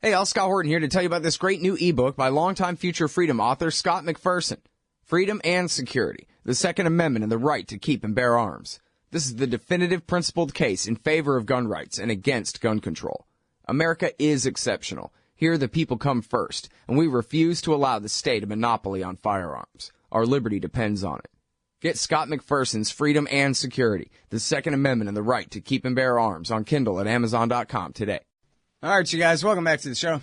Hey, all, Scott Horton here to tell you about this great new ebook by longtime future freedom author Scott McPherson. Freedom and Security, the Second Amendment and the Right to Keep and Bear Arms. This is the definitive principled case in favor of gun rights and against gun control. America is exceptional. Here the people come first, and we refuse to allow the state a monopoly on firearms. Our liberty depends on it. Get Scott McPherson's Freedom and Security, the Second Amendment and the Right to Keep and Bear Arms on Kindle at Amazon.com today. All right, you guys, welcome back to the show.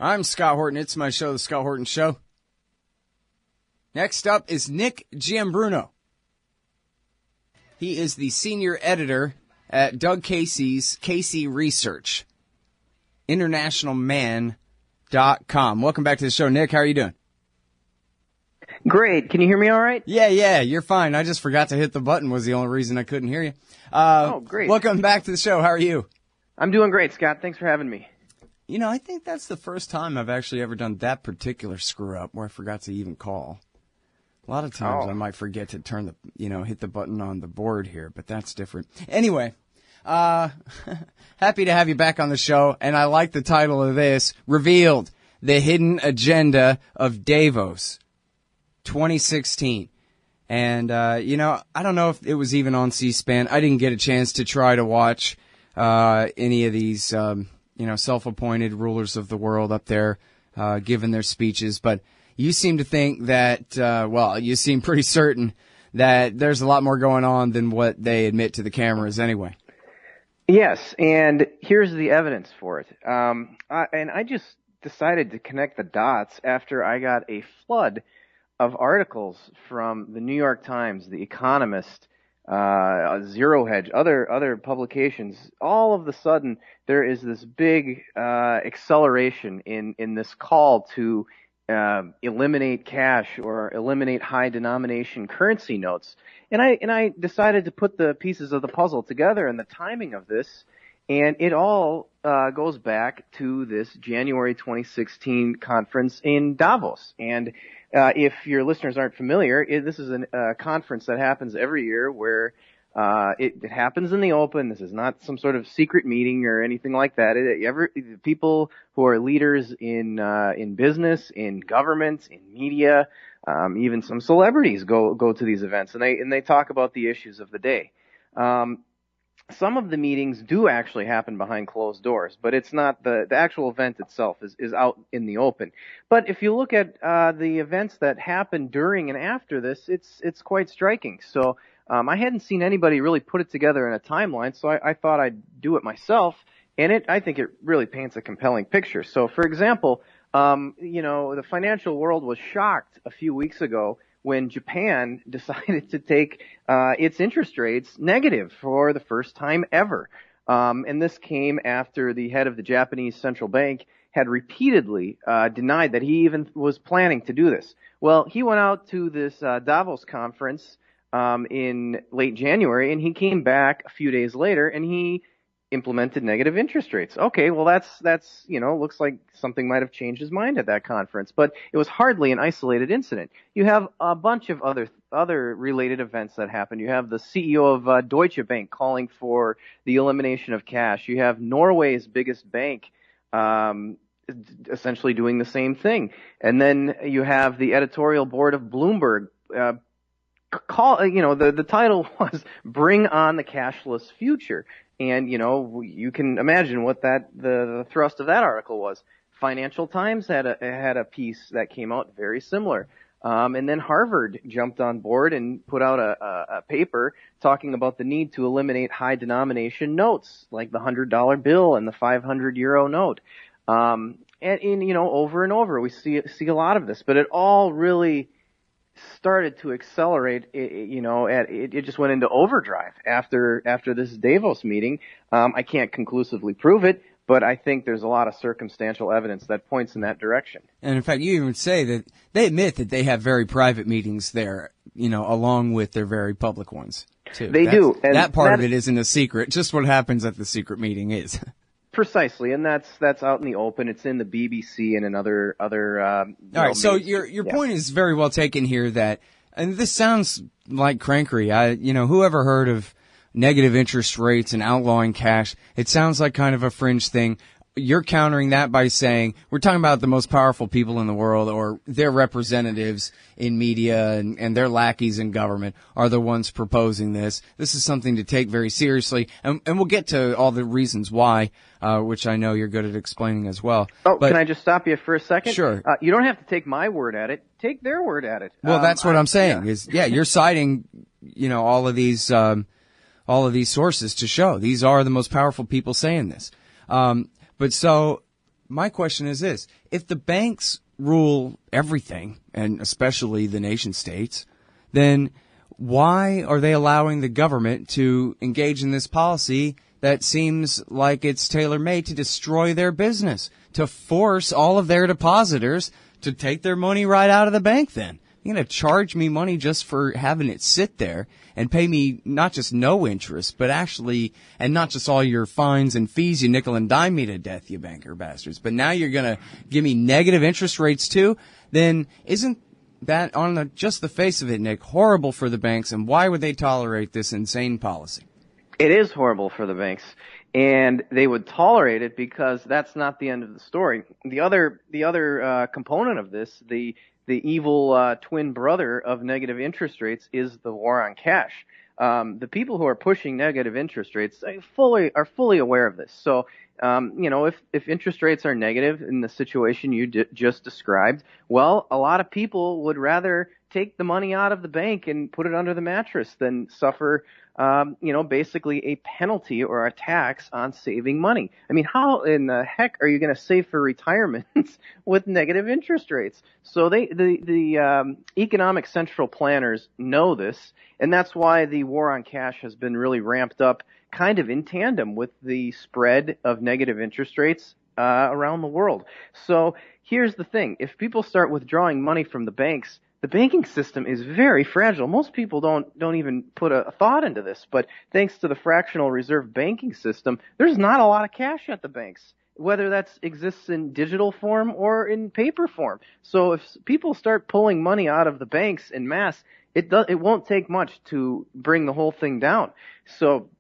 I'm Scott Horton. It's my show, The Scott Horton Show. Next up is Nick Giambruno. He is the senior editor at Doug Casey's Casey Research, internationalman.com. Welcome back to the show, Nick. How are you doing? Great. Can you hear me all right? Yeah, you're fine. I just forgot to hit the button was the only reason I couldn't hear you. Great. Welcome back to the show. How are you? I'm doing great, Scott. Thanks for having me. You know, I think that's the first time I've actually ever done that particular screw-up where I forgot to even call. A lot of times I might forget to turn hit the button on the board here, but that's different. Anyway, happy to have you back on the show, and I like the title of this, Revealed, the Hidden Agenda of Davos 2016. And, I don't know if it was even on C-SPAN. I didn't get a chance to try to watch any of these, self-appointed rulers of the world up there giving their speeches. But you seem to think that, you seem pretty certain that there's a lot more going on than what they admit to the cameras anyway. Yes, and here's the evidence for it. I just decided to connect the dots after I got a flood of articles from the New York Times, The Economist, Zero Hedge, other publications. All of a sudden, there is this big acceleration in this call to eliminate cash or eliminate high denomination currency notes. And I decided to put the pieces of the puzzle together and the timing of this, and it all goes back to this January 2016 conference in Davos. And if your listeners aren't familiar, this is a conference that happens every year where it happens in the open. This is not some sort of secret meeting or anything like that. People who are leaders in business, in government, in media, even some celebrities go to these events, and they talk about the issues of the day. Some of the meetings do actually happen behind closed doors, but it's not the actual event itself is out in the open. But if you look at the events that happen during and after this, it's quite striking. So I hadn't seen anybody really put it together in a timeline, so I thought I'd do it myself, and I think it really paints a compelling picture. So, for example, the financial world was shocked a few weeks ago when Japan decided to take its interest rates negative for the first time ever. And this came after the head of the Japanese central bank had repeatedly denied that he even was planning to do this. Well, he went out to this Davos conference in late January, and he came back a few days later, and he implemented negative interest rates. Okay, well that's looks like something might have changed his mind at that conference, but it was hardly an isolated incident. You have a bunch of other related events that happen. You have the CEO of Deutsche Bank calling for the elimination of cash. You have Norway's biggest bank essentially doing the same thing. And then you have the editorial board of Bloomberg the title was Bring on the Cashless Future. And, you can imagine what the thrust of that article was. Financial Times had a piece that came out very similar. And then Harvard jumped on board and put out a paper talking about the need to eliminate high denomination notes like the $100 bill and the 500 euro note. And over and over we see a lot of this, but it all really started to accelerate. It just went into overdrive after this Davos meeting. I can't conclusively prove it, but I think there's a lot of circumstantial evidence that points in that direction. And in fact, you even say that they admit that they have very private meetings there, along with their very public ones too. They do. And that part of it isn't a secret. Just what happens at the secret meeting is. Precisely, and that's out in the open. It's in the BBC and in other. All right, so your point is very well taken here. And this sounds like crankery. Whoever heard of negative interest rates and outlawing cash? It sounds like kind of a fringe thing. you're countering that by saying we're talking about the most powerful people in the world, or their representatives in media and their lackeys in government are the ones proposing this. This is something to take very seriously, and we'll get to all the reasons why, which I know you're good at explaining as well. Oh, can I just stop you for a second? Sure. You don't have to take my word at it. Take their word at it. Well, that's what I'm saying. You're citing, all of these sources to show these are the most powerful people saying this. But so my question is this: if the banks rule everything, and especially the nation states, then why are they allowing the government to engage in this policy that seems like it's tailor-made to destroy their business, to force all of their depositors to take their money right out of the bank then? You're going to charge me money just for having it sit there and pay me not just no interest, but actually, and not just all your fines and fees, you nickel and dime me to death, you banker bastards, but now you're going to give me negative interest rates too? Then isn't that, on just the face of it, Nick, horrible for the banks, and why would they tolerate this insane policy? It is horrible for the banks, and they would tolerate it because that's not the end of the story. The other component of this, the evil twin brother of negative interest rates, is the war on cash. The people who are pushing negative interest rates are fully aware of this. So, if interest rates are negative in the situation you just described, well, a lot of people would rather take the money out of the bank and put it under the mattress than suffer, basically a penalty or a tax on saving money. I mean, how in the heck are you going to save for retirement with negative interest rates? So the economic central planners know this, and that's why the war on cash has been really ramped up, kind of in tandem with the spread of negative interest rates around the world. So here's the thing: if people start withdrawing money from the banks, the banking system is very fragile. Most people don't even put a thought into this, but thanks to the fractional reserve banking system, there's not a lot of cash at the banks, whether that exists in digital form or in paper form. So if people start pulling money out of the banks en masse, it won't take much to bring the whole thing down. So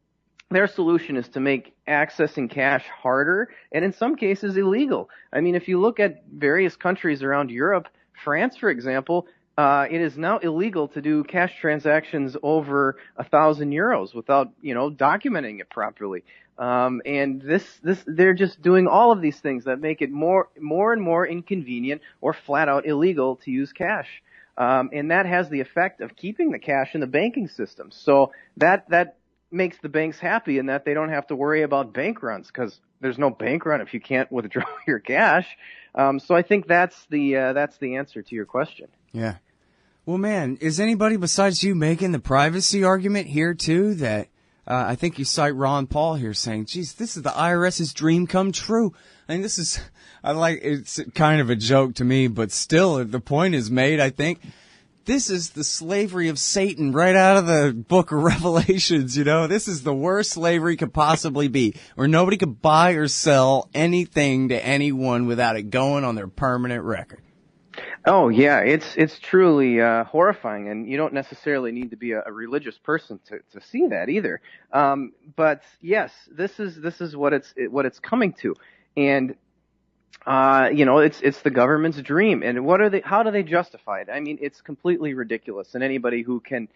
their solution is to make accessing cash harder and in some cases illegal. I mean, if you look at various countries around Europe, France, for example, it is now illegal to do cash transactions over 1,000 euros without, documenting it properly. And they're just doing all of these things that make it more and more inconvenient or flat out illegal to use cash. And that has the effect of keeping the cash in the banking system. So that makes the banks happy in that they don't have to worry about bank runs, because there's no bank run if you can't withdraw your cash. So I think that's the answer to your question. Yeah. Well, man, is anybody besides you making the privacy argument here, too? That I think you cite Ron Paul here saying, geez, this is the IRS's dream come true. I mean, it's kind of a joke to me, but still, the point is made, I think. This is the slavery of Satan right out of the book of Revelations, This is the worst slavery could possibly be, where nobody could buy or sell anything to anyone without it going on their permanent record. Oh yeah, it's truly horrifying, and you don't necessarily need to be a religious person to see that either. But yes, this is what it's coming to, and it's the government's dream. And how do they justify it? I mean, it's completely ridiculous, and anybody who can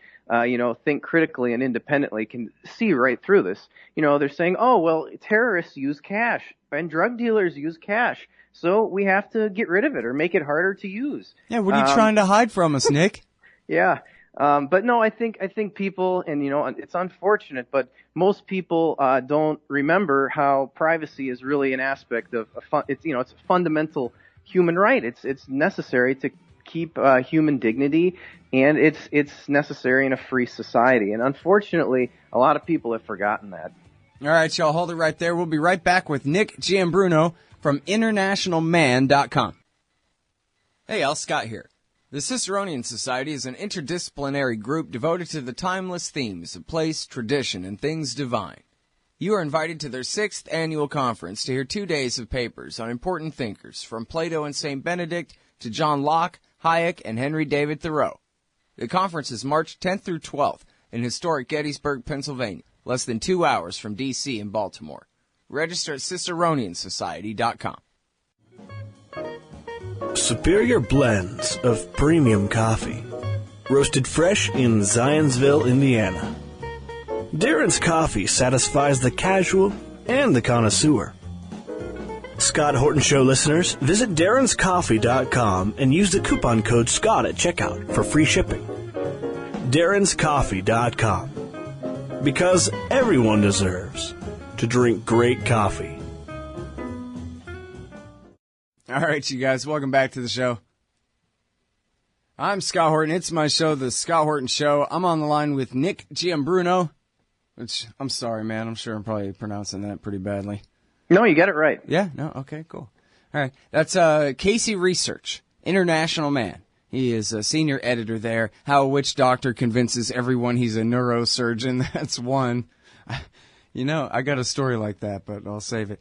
think critically and independently can see right through this. They're saying, oh well, terrorists use cash and drug dealers use cash, so we have to get rid of it or make it harder to use. Yeah, what are you trying to hide from us, Nick? Yeah. But no, I think people, and it's unfortunate, but most people don't remember how privacy is really an aspect of it's a fundamental human right. It's necessary to keep human dignity, and it's necessary in a free society. And unfortunately, a lot of people have forgotten that. All right, y'all, hold it right there. We'll be right back with Nick Giambruno from internationalman.com. Hey, Al, Scott here. The Ciceronian Society is an interdisciplinary group devoted to the timeless themes of place, tradition, and things divine. You are invited to their 6th annual conference to hear 2 days of papers on important thinkers, from Plato and St. Benedict to John Locke, Hayek, and Henry David Thoreau. The conference is March 10th through 12th in historic Gettysburg, Pennsylvania, less than 2 hours from D.C. and Baltimore. Register at ciceroniansociety.com. Superior blends of premium coffee. Roasted fresh in Zionsville, Indiana. Darren's Coffee satisfies the casual and the connoisseur. Scott Horton Show listeners, visit darrenscoffee.com and use the coupon code SCOTT at checkout for free shipping. darrenscoffee.com. Because everyone deserves to drink great coffee. All right, you guys, welcome back to the show. I'm Scott Horton. It's my show, The Scott Horton Show. I'm on the line with Nick Giambruno, which, I'm sorry, man. I'm sure I'm probably pronouncing that pretty badly. No, you got it right. Yeah? No? Okay, cool. All right. That's Casey Research, international man. He is a senior editor there. How a witch doctor convinces everyone he's a neurosurgeon. That's one. You know, I got a story like that, but I'll save it.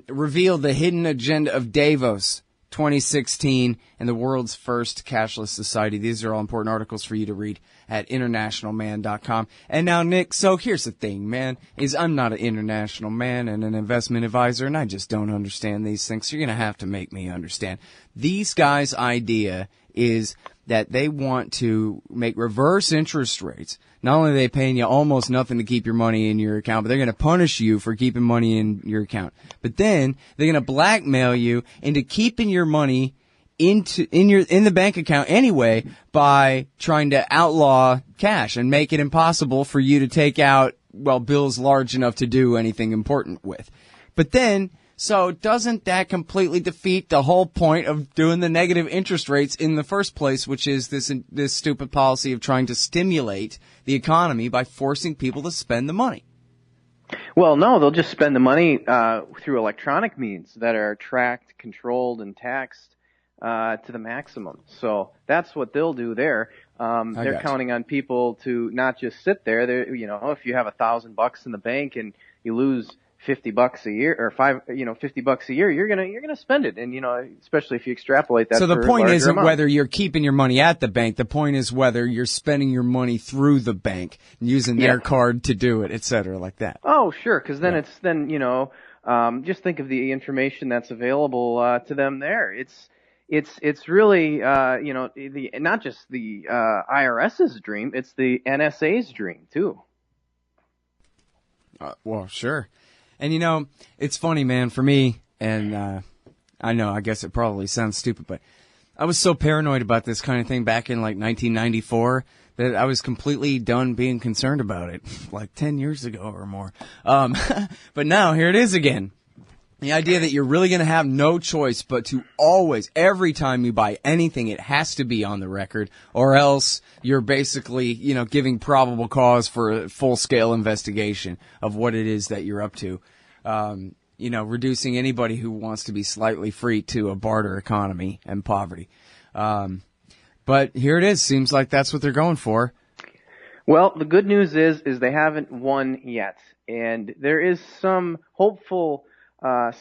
Revealed the hidden agenda of Davos 2016 and the world's first cashless society. These are all important articles for you to read at internationalman.com. And now, Nick, so here's the thing, man, is I'm not an international man and an investment advisor, and I just don't understand these things. So you're going to have to make me understand. These guys' idea is that they want to make reverse interest rates. Not only are they paying you almost nothing to keep your money in your account, but they're going to punish you for keeping money in your account. But then they're going to blackmail you into keeping your money in the bank account anyway by trying to outlaw cash and make it impossible for you to take out, well, bills large enough to do anything important with. But then, so doesn't that completely defeat the whole point of doing the negative interest rates in the first place, which is this stupid policy of trying to stimulate the economy by forcing people to spend the money? Well, no, they'll just spend the money through electronic means that are tracked, controlled, and taxed to the maximum. So that's what they'll do there. They're counting on people to not just sit there. They're, you know, if you have $1,000 in the bank and you lose $50 a year or $50 a year, you're gonna spend it. And, you know, especially if you extrapolate that. So the point isn't amount. whether you're keeping your money at the bank. The point is whether you're spending your money through the bank and using their card to do it, et cetera, like that. Oh, sure. Cause then just think of the information that's available, to them there. It's really, not just the, IRS's dream, it's the NSA's dream too. Well, sure. And, you know, it's funny, man, for me, and I guess it probably sounds stupid, but I was so paranoid about this kind of thing back in, 1994 that I was completely done being concerned about it, 10 years ago or more. But now, here it is again. The idea that you're really going to have no choice but to always, every time you buy anything, it has to be on the record, or else you're basically, giving probable cause for a full-scale investigation of what it is that you're up to. Reducing anybody who wants to be slightly free to a barter economy and poverty. But here it is. Seems like that's what they're going for. Well, the good news is they haven't won yet, and there is some hopeful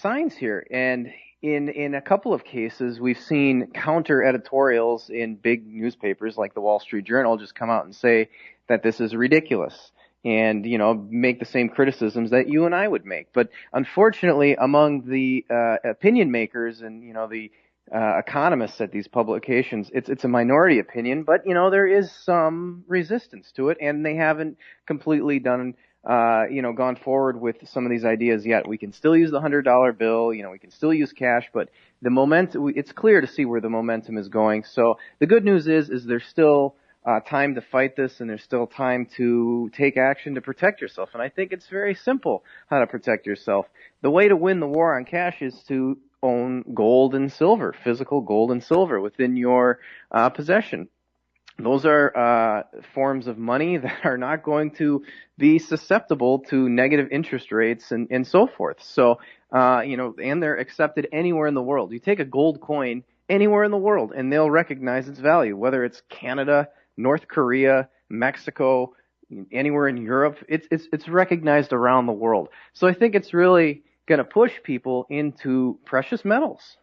signs here. And in a couple of cases, we've seen counter editorials in big newspapers like the Wall Street Journal just come out and say that this is ridiculous and, make the same criticisms that you and I would make. But unfortunately, among the opinion makers and, the economists at these publications, it's a minority opinion, but, there is some resistance to it, and they haven't completely gone forward with some of these ideas yet. We can still use the $100 bill, we can still use cash, but the momentum, it's clear to see where the momentum is going. So the good news is there's still time to fight this, and there's still time to take action to protect yourself. And I think it's very simple how to protect yourself. The way to win the war on cash is to own gold and silver, physical gold and silver within your possession. Those are forms of money that are not going to be susceptible to negative interest rates and so forth. So, and they're accepted anywhere in the world. You take a gold coin anywhere in the world, and they'll recognize its value, whether it's Canada, North Korea, Mexico, anywhere in Europe. It's recognized around the world. So I think it's really going to push people into precious metals.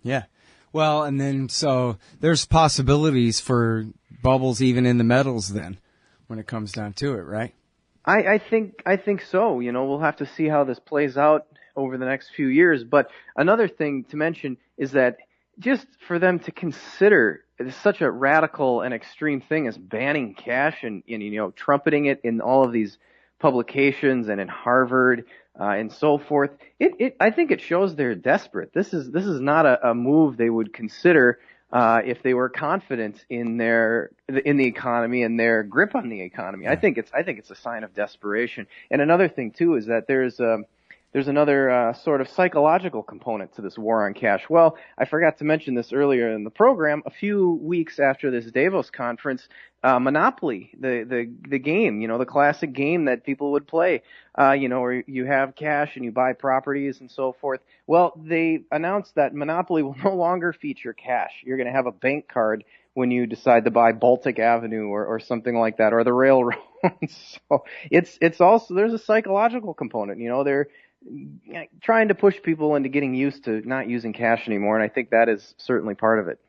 Yeah. Well, and then so there's possibilities for bubbles even in the metals then when it comes down to it, right? I think so. You know, we'll have to see how this plays out over the next few years. But another thing to mention is that just for them to consider such a radical and extreme thing as banning cash and you know, trumpeting it in all of these publications and in Harvard and so forth, I think it shows they're desperate. This is not a move they would consider if they were confident in the economy and their grip on the economy. I think it's a sign of desperation. And another thing too is that there's another sort of psychological component to this war on cash. Well, I forgot to mention this earlier in the program. A few weeks after this Davos conference, Monopoly, the game, you know, the classic game that people would play, you know, where you have cash and you buy properties and so forth. Well, they announced that Monopoly will no longer feature cash. You're going to have a bank card when you decide to buy Baltic Avenue or something like that, or the railroad. So it's also, there's a psychological component. You know, they're trying to push people into getting used to not using cash anymore, and I think that is certainly part of it.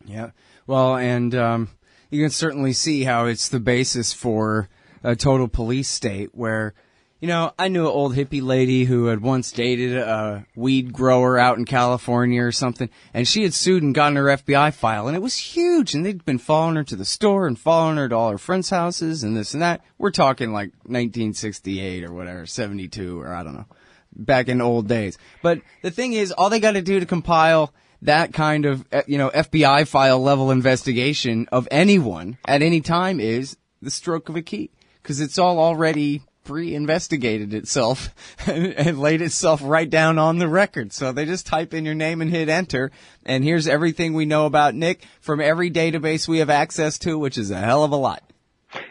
Yeah. Well, and you can certainly see how it's the basis for a total police state where, you know, I knew an old hippie lady who had once dated a weed grower out in California or something, and she had sued and gotten her FBI file, and it was huge, and they'd been following her to the store and following her to all her friends' houses and this and that. We're talking like 1968 or whatever, 72 or I don't know, back in old days. But the thing is, all they got to do to compile that kind of, you know, FBI file level investigation of anyone at any time is the stroke of a key, because it's all already pre-investigated itself and laid itself right down on the record. So they just type in your name and hit enter, and here's everything we know about Nick from every database we have access to, which is a hell of a lot.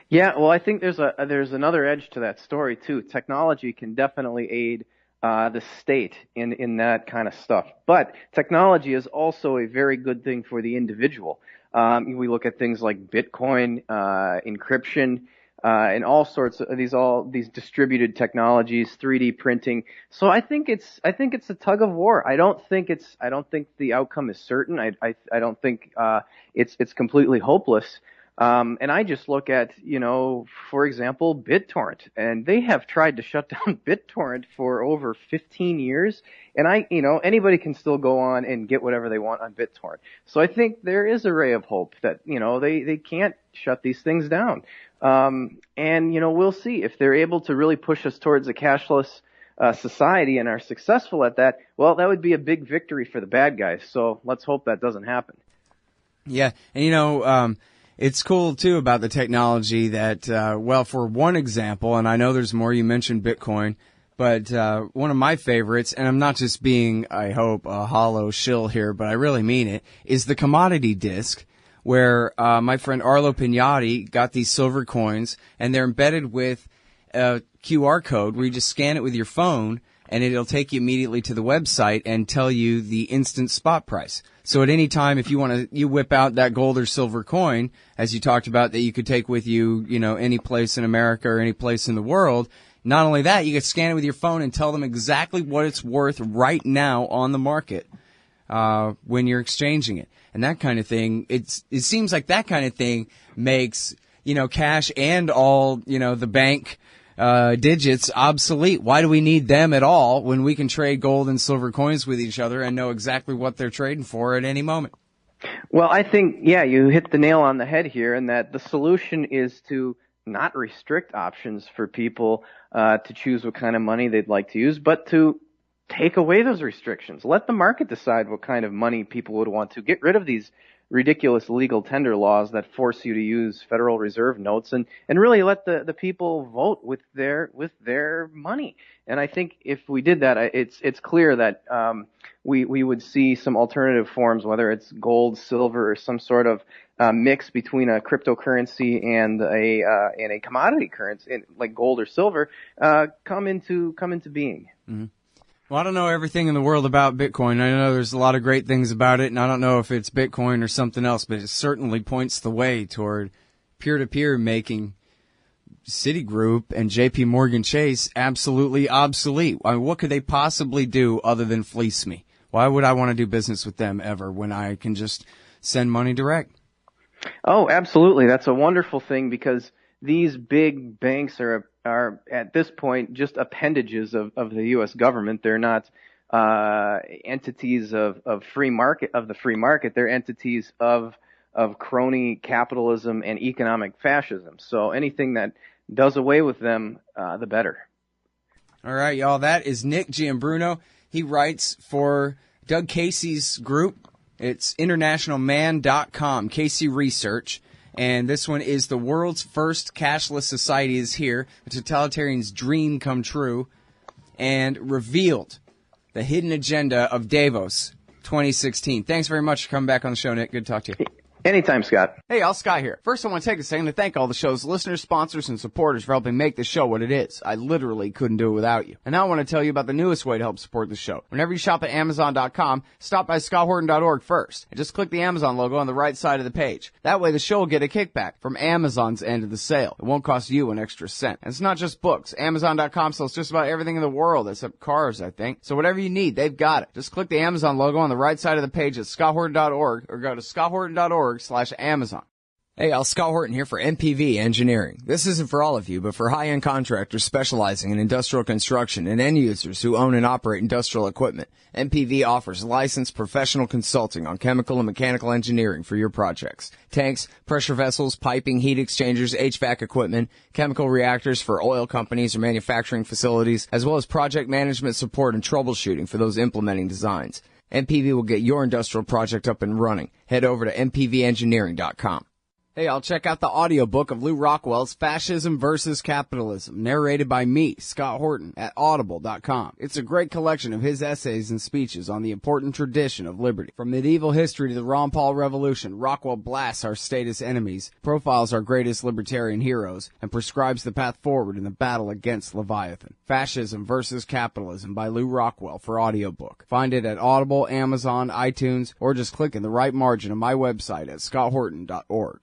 Yeah, well, I think there's another edge to that story too. Technology can definitely aid the state in that kind of stuff, but technology is also a very good thing for the individual. We look at things like Bitcoin, encryption, and all sorts of these distributed technologies, 3D printing. So I think it's a tug of war. I don't think the outcome is certain. I don't think it's completely hopeless. And I just look at, you know, for example, BitTorrent, and they have tried to shut down BitTorrent for over 15 years. And anybody can still go on and get whatever they want on BitTorrent. So I think there is a ray of hope that, you know, they can't shut these things down. And, you know, we'll see if they're able to really push us towards a cashless society and are successful at that. Well, that would be a big victory for the bad guys. So let's hope that doesn't happen. Yeah. And, you know, it's cool, too, about the technology that, well, for one example, and I know there's more, you mentioned Bitcoin, but one of my favorites, and I'm not just being, I hope, a hollow shill here, but I really mean it, is the commodity disc, where my friend Arlo Pignati got these silver coins, and they're embedded with a QR code where you just scan it with your phone, and it'll take you immediately to the website and tell you the instant spot price. So at any time, if you whip out that gold or silver coin, as you talked about, that you could take with you, you know, any place in America or any place in the world. Not only that, you can scan it with your phone and tell them exactly what it's worth right now on the market when you're exchanging it. And that kind of thing, it seems like that kind of thing makes, you know, cash and all, you know, the bank digits obsolete. Why do we need them at all when we can trade gold and silver coins with each other and know exactly what they're trading for at any moment? Well, I think, yeah, you hit the nail on the head here, and that the solution is to not restrict options for people to choose what kind of money they'd like to use, but to take away those restrictions. Let the market decide what kind of money people would want to. Get rid of these ridiculous legal tender laws that force you to use Federal Reserve notes, and really let the people vote with their money. And I think if we did that, it's clear that we would see some alternative forms, whether it's gold, silver, or some sort of mix between a cryptocurrency and a commodity currency like gold or silver come into being. Mm-hmm. Well, I don't know everything in the world about Bitcoin. I know there's a lot of great things about it, and I don't know if it's Bitcoin or something else, but it certainly points the way toward peer-to-peer making Citigroup and JP Morgan Chase absolutely obsolete. I mean, what could they possibly do other than fleece me? Why would I want to do business with them ever when I can just send money direct? Oh, absolutely. That's a wonderful thing, because these big banks are are at this point just appendages of the U.S. government. They're not entities of the free market. They're entities of crony capitalism and economic fascism. So anything that does away with them, the better. All right, y'all. That is Nick Giambruno. He writes for Doug Casey's group. It's internationalman.com, Casey Research. And this one is The World's First Cashless Society is Here, a totalitarian's dream come true, and Revealed, the hidden agenda of Davos 2016. Thanks very much for coming back on the show, Nick. Good to talk to you. Anytime, Scott. Hey, y'all, Scott here. First, I want to take a second to thank all the show's listeners, sponsors, and supporters for helping make this show what it is. I literally couldn't do it without you. And now I want to tell you about the newest way to help support the show. Whenever you shop at Amazon.com, stop by ScottHorton.org first, and just click the Amazon logo on the right side of the page. That way, the show will get a kickback from Amazon's end of the sale. It won't cost you an extra cent. And it's not just books. Amazon.com sells just about everything in the world, except cars, I think. So whatever you need, they've got it. Just click the Amazon logo on the right side of the page at ScottHorton.org, or go to ScottHorton.org/Amazon. Hey, y'all, Scott Horton here for MPV Engineering. This isn't for all of you, but for high-end contractors specializing in industrial construction and end users who own and operate industrial equipment. MPV offers licensed professional consulting on chemical and mechanical engineering for your projects. Tanks, pressure vessels, piping, heat exchangers, HVAC equipment, chemical reactors for oil companies or manufacturing facilities, as well as project management support and troubleshooting for those implementing designs. MPV will get your industrial project up and running. Head over to mpvengineering.com. Hey, I'll check out the audiobook of Lou Rockwell's Fascism versus Capitalism, narrated by me, Scott Horton, at audible.com. It's a great collection of his essays and speeches on the important tradition of liberty. From medieval history to the Ron Paul Revolution, Rockwell blasts our status enemies, profiles our greatest libertarian heroes, and prescribes the path forward in the battle against Leviathan. Fascism versus Capitalism by Lou Rockwell for audiobook. Find it at Audible, Amazon, iTunes, or just click in the right margin of my website at scotthorton.org.